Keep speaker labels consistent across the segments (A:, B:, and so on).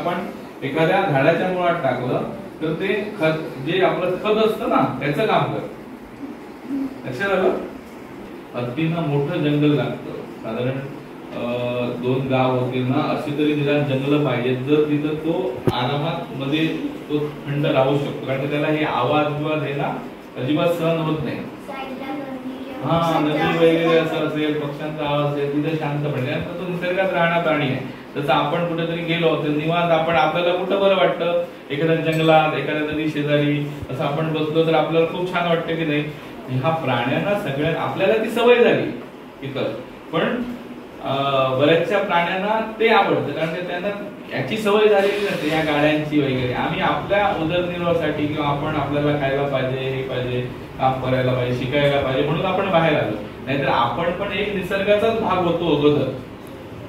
A: आपण एखाद्या झाडाच्या मुळात टाकलं तर ते खत, जे आपलं खत असतं ना, त्याचं काम करतं. लक्षात आलं? हत्तीनं मोठं जंगल लागतं, साधारण 2 गाव होतील ना, अशी तरी निदान जंगल पाहिजे, जर तिथं तो आरामात मध्ये तो थंड राहू शकतो. कारण त्याला हे आवाज बिवाज आहे ना अजिबात सहन होत नाही. हा, नदी वगैरे असं असेल, पक्ष्यांचा आवाज असेल, तिथे शांत पडले. तो निसर्गात राहणारा प्राणी आहे. जसं आपण कुठेतरी गेलो तर निवांत आपण, आपल्याला कुठं बरं वाटतं, एखाद्या जंगलात, एखाद्या नदी शेजारी असं आपण बसलो तर आपल्याला खूप छान वाटतं की नाही. ह्या प्राण्यांना सगळ्या, आपल्याला ती सवय झाली इथं, पण बऱ्याचशा प्राण्यांना ते आवडतं, कारण त्यांना याची सवय झालेली नसते या गाड्यांची वगैरे. आम्ही आपल्या उदरनिर्वाहासाठी किंवा आपण आपल्याला खायला पाहिजे, हे पाहिजे, काम करायला पाहिजे, शिकायला पाहिजे म्हणून आपण बाहेर आलो. नाहीतर आपण पण एक निसर्गाचाच भाग होतो अगोदर.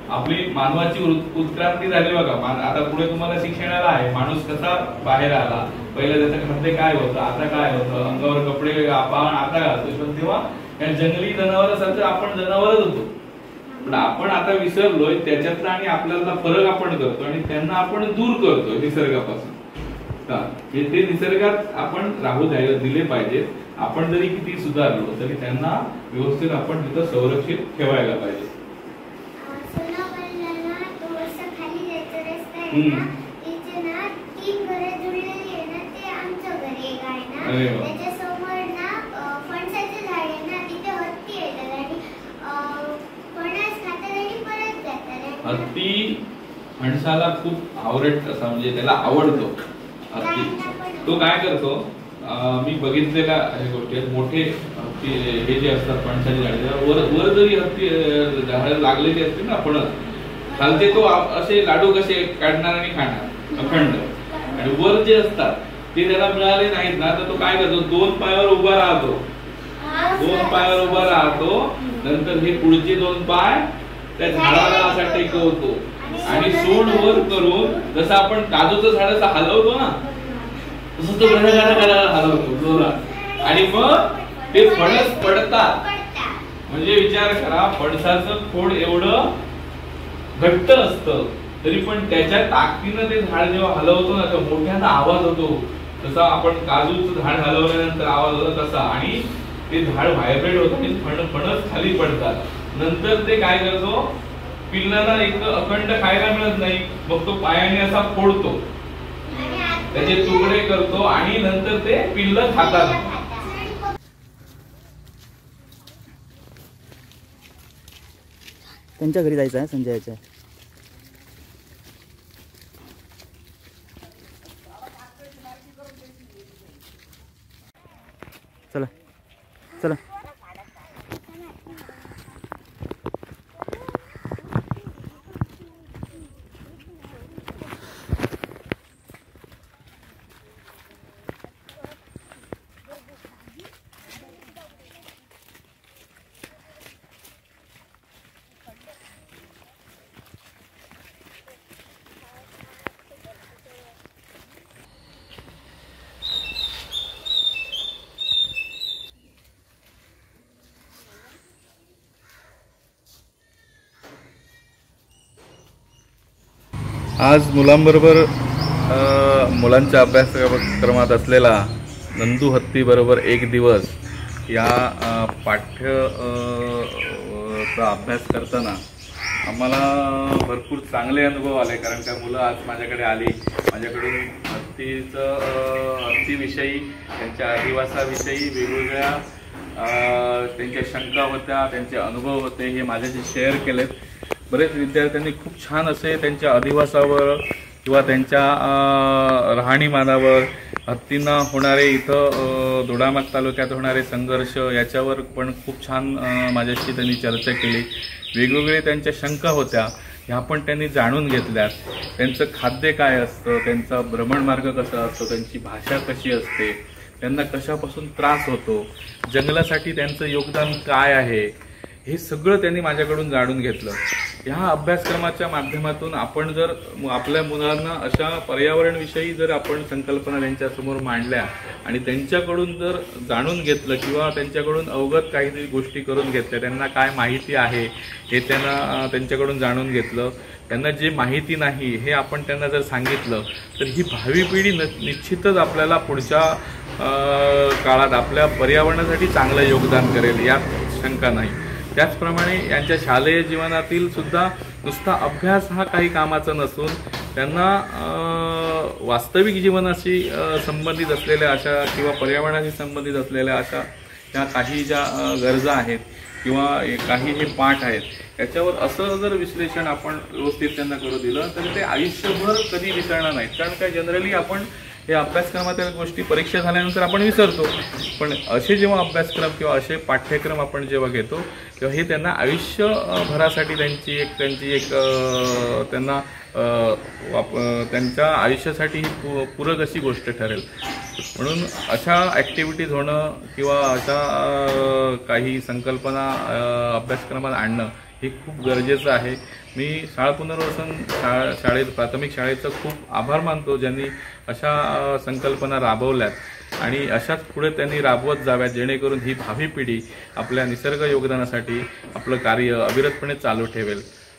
A: आपली मानवाची उत्क्रांती झाली बघा. आता पुढे तुम्हाला शिक्षणाला आहे, माणूस कसा बाहेर आला, पहिलं त्याचं खाद्य काय होतं, आता काय होतं, अंगावर कपडे आपण आता घालतो, पण तेव्हा या जंगली जनावरांसारखं आपण जनावरच होतो. पण आपण आता विसरलोय त्याच्यातला, आणि आपल्याला फरक आपण करतो आणि त्यांना आपण दूर करतोय निसर्गापासून. ते निसर्गात आपण राहू द्यायला दिले पाहिजे. आपण जरी किती सुधारलो तरी त्यांना व्यवस्थित आपण तिथं संरक्षित ठेवायला पाहिजे. हत्ती फणसाला खूप आवडत, असा म्हणजे त्याला आवडतो हत्ती. तो काय करतो, मी बघितलेल्या हे गोष्टी आहेत, मोठे हत्ती हे जे असतात फणसाची झाडे, वर जरी हत्ती झाड लागलेली असते ना फणस, खालते तो असे लाडू कसे काढणार आणि खाणार अखंड. आणि वर जे असतात ते त्याला मिळाले नाहीत ना, तर तो काय करतो, 2 पायावर उभा राहतो. 2 पायावर उभा राहतो, नंतर हे पुढचे 2 पाय त्या झाडाला असा टेकवतो आणि सोंड वर करून, जसं आपण काजूचं झाड असं हलवतो ना, तसं तो हलवतो जोरात, आणि मग ते फणस पडतात. म्हणजे विचार करा, फणसाचं खोड एवढं घट्ट असतं तरी पण त्याच्या ताकदीनं ते झाड जेव्हा हलवतो ना, तर मोठ्याचा आवाज होतो. जसा आपण काजूचं झाड हलवल्यानंतर आवाज होतो तसा, आणि ते झाड व्हायब्रेट होतं आणि फणस खाली पडतात. नंतर ते काय करतो, पिल्लांना एक अखंड खायला मिळत नाही, मग तो पायाने असा फोडतो, त्याचे तुकडे करतो आणि नंतर ते पिल्ल खातात.
B: त्यांच्या घरी जायचं आहे संजयच्या. चला चला.
A: आज मुलांबरोबर मुलांच्या अभ्यासक्रमात असलेला नंदू हत्ती बरोबर 1 दिवस या पाठ्यचा अभ्यास करताना आम्हाला भरपूर चांगले अनुभव आले. कारण का मुलं आज माझ्याकडे आली, माझ्याकडून हत्तीविषयी, त्यांच्या अधिवासाविषयी वेगवेगळ्या त्यांच्या शंका होत्या, त्यांचे अनुभव होते, हे माझ्याशी शेअर केलेत. बरेच विद्यार्थ्यांनी खूप छान असे त्यांच्या अधिवासावर किंवा त्यांच्या राहणीमानावर, हत्तींना होणारे इथं दोडामार्ग तालुक्यात होणारे संघर्ष याच्यावर पण खूप छान माझ्याशी त्यांनी चर्चा केली. वेगवेगळे त्यांच्या शंका होत्या, ह्या पण त्यांनी जाणून घेतल्यात. त्यांचं खाद्य काय असतं, त्यांचा भ्रमणमार्ग कसा असतो, त्यांची भाषा कशी असते, त्यांना कशापासून त्रास होतो, जंगलासाठी त्यांचं योगदान काय आहे, हे सगळं त्यांनी माझ्याकडून जाणून घेतलं. ह्या अभ्यासक्रमाच्या माध्यमातून आपण जर आपल्या मुलांना अशा पर्यावरणविषयी जर आपण संकल्पना त्यांच्यासमोर मांडल्या आणि त्यांच्याकडून जर जाणून घेतलं किंवा त्यांच्याकडून अवगत काही गोष्टी करून घेतल्या, त्यांना काय माहिती आहे हे त्यांच्याकडून जाणून घेतलं, त्यांना जे माहिती नाही हे आपण त्यांना जर सांगितलं तर ही भावी पिढी निश्चितच आपल्याला पुढच्या काळात आपल्या पर्यावरणासाठी चांगलं योगदान करेल, यात शंका नाही। त्याचप्रमाणे यांच्या शालेय जीवनातील सुद्धा नुसता अभ्यास हा काही कामाचा नसून त्यांना वास्तविक जीवनाशी संबंधित असलेल्या अशा किंवा पर्यावरणाशी संबंधित असलेल्या अशा ह्या काही ज्या गरजा आहेत किंवा काही हे पाठ आहेत याच्यावर असं जर विश्लेषण आपण व्यवस्थित त्यांना करू दिलं तर ते आयुष्यभर कधी विसरणार नाहीत। कारण काय जनरली आपण हे अभ्यासक्रमातील गोष्टी परीक्षा झाल्यानंतर आपण विसरतो, पण असे जेव्हा अभ्यासक्रम किंवा असे पाठ्यक्रम आपण जेव्हा घेतो तेव्हा हे त्यांना आयुष्यभरासाठी त्यांची एक त्यांना त्यांच्या आयुष्यासाठी ही पूरक अशी गोष्ट ठरेल। म्हणून अशा ॲक्टिव्हिटीज होणं किंवा अशा काही संकल्पना अभ्यासक्रमात आणणं हे खूप गरजेचं आहे। मी शाळा पुनर्वसन प्राथमिक शाळेचं खूप आभार मानतो ज्यांनी अशा संकल्पना राबवल्यात आणि अशाच पुढे त्यांनी राबवत जाव्यात, जेणेकरून ही भावी पिढी आपल्या निसर्ग योगदानासाठी आपलं कार्य अविरतपणे चालू ठेवेल।